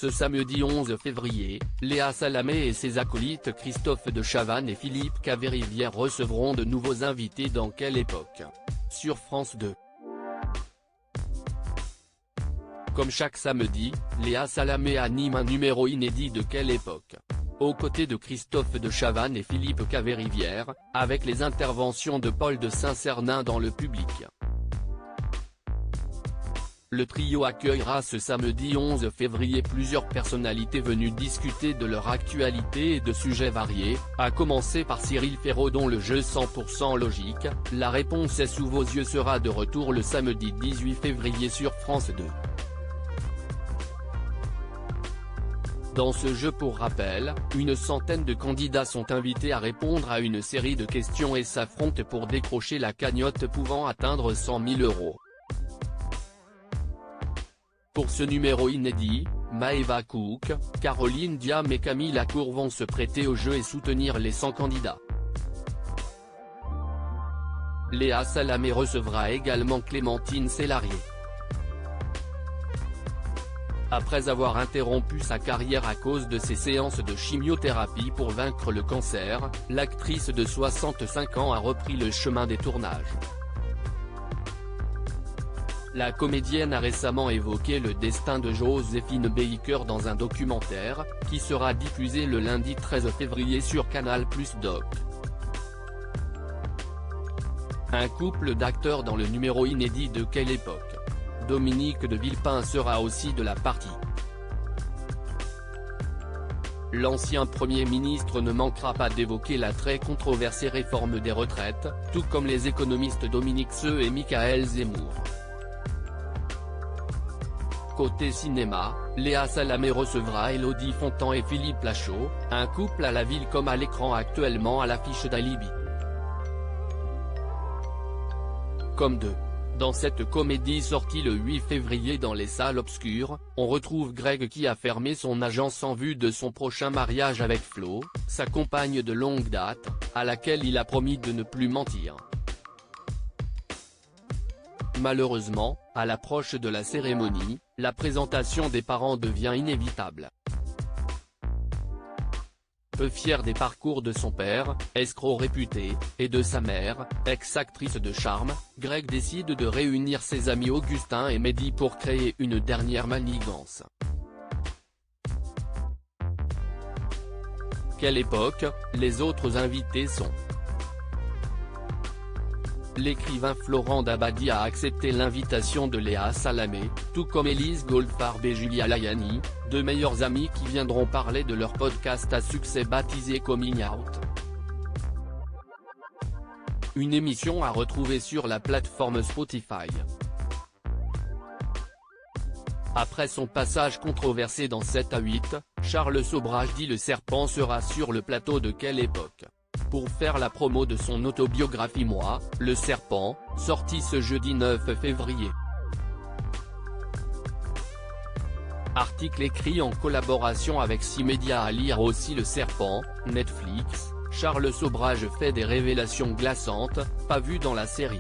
Ce samedi 11 février, Léa Salamé et ses acolytes Christophe de Chavannes et Philippe Caverivière recevront de nouveaux invités dans Quelle époque ? Sur France 2. Comme chaque samedi, Léa Salamé anime un numéro inédit de Quelle époque ? Aux côtés de Christophe de Chavannes et Philippe Caverivière, avec les interventions de Paul de Saint-Cernin dans le public. Le trio accueillera ce samedi 11 février plusieurs personnalités venues discuter de leur actualité et de sujets variés, à commencer par Cyril Ferraud dont le jeu 100% logique, la réponse est sous vos yeux sera de retour le samedi 18 février sur France 2. Dans ce jeu pour rappel, une centaine de candidats sont invités à répondre à une série de questions et s'affrontent pour décrocher la cagnotte pouvant atteindre 100 000 €. Pour ce numéro inédit, Maëva Cook, Caroline Diam et Camille Lacour vont se prêter au jeu et soutenir les 100 candidats. Léa Salamé recevra également Clémentine Célarié. Après avoir interrompu sa carrière à cause de ses séances de chimiothérapie pour vaincre le cancer, l'actrice de 65 ans a repris le chemin des tournages. La comédienne a récemment évoqué le destin de Joséphine Baker dans un documentaire, qui sera diffusé le lundi 13 février sur Canal+ Doc. Un couple d'acteurs dans le numéro inédit de Quelle époque ? Dominique de Villepin sera aussi de la partie. L'ancien Premier ministre ne manquera pas d'évoquer la très controversée réforme des retraites, tout comme les économistes Dominique Seux et Michaël Zemmour. Côté cinéma, Léa Salamé recevra Élodie Fontan et Philippe Lachaud, un couple à la ville comme à l'écran actuellement à l'affiche d'Alibi. Comme deux. Dans cette comédie sortie le 8 février dans les salles obscures, on retrouve Greg qui a fermé son agence en vue de son prochain mariage avec Flo, sa compagne de longue date, à laquelle il a promis de ne plus mentir. Malheureusement, à l'approche de la cérémonie, la présentation des parents devient inévitable. Peu fier des parcours de son père, escroc réputé, et de sa mère, ex-actrice de charme, Greg décide de réunir ses amis Augustin et Mehdi pour créer une dernière manigance. Quelle époque ? Les autres invités sont. L'écrivain Florent Dabadi a accepté l'invitation de Léa Salamé, tout comme Élise Goldfarb et Julia Layani, deux meilleures amies qui viendront parler de leur podcast à succès baptisé Coming Out. Une émission à retrouver sur la plateforme Spotify. Après son passage controversé dans 7 à 8, Charles Sobrage dit Le Serpent sera sur le plateau de Quelle époque ? Pour faire la promo de son autobiographie Moi, le Serpent, sorti ce jeudi 9 février. Article écrit en collaboration avec 6 médias à lire aussi Le Serpent, Netflix, Charles Sobrage fait des révélations glaçantes, pas vues dans la série.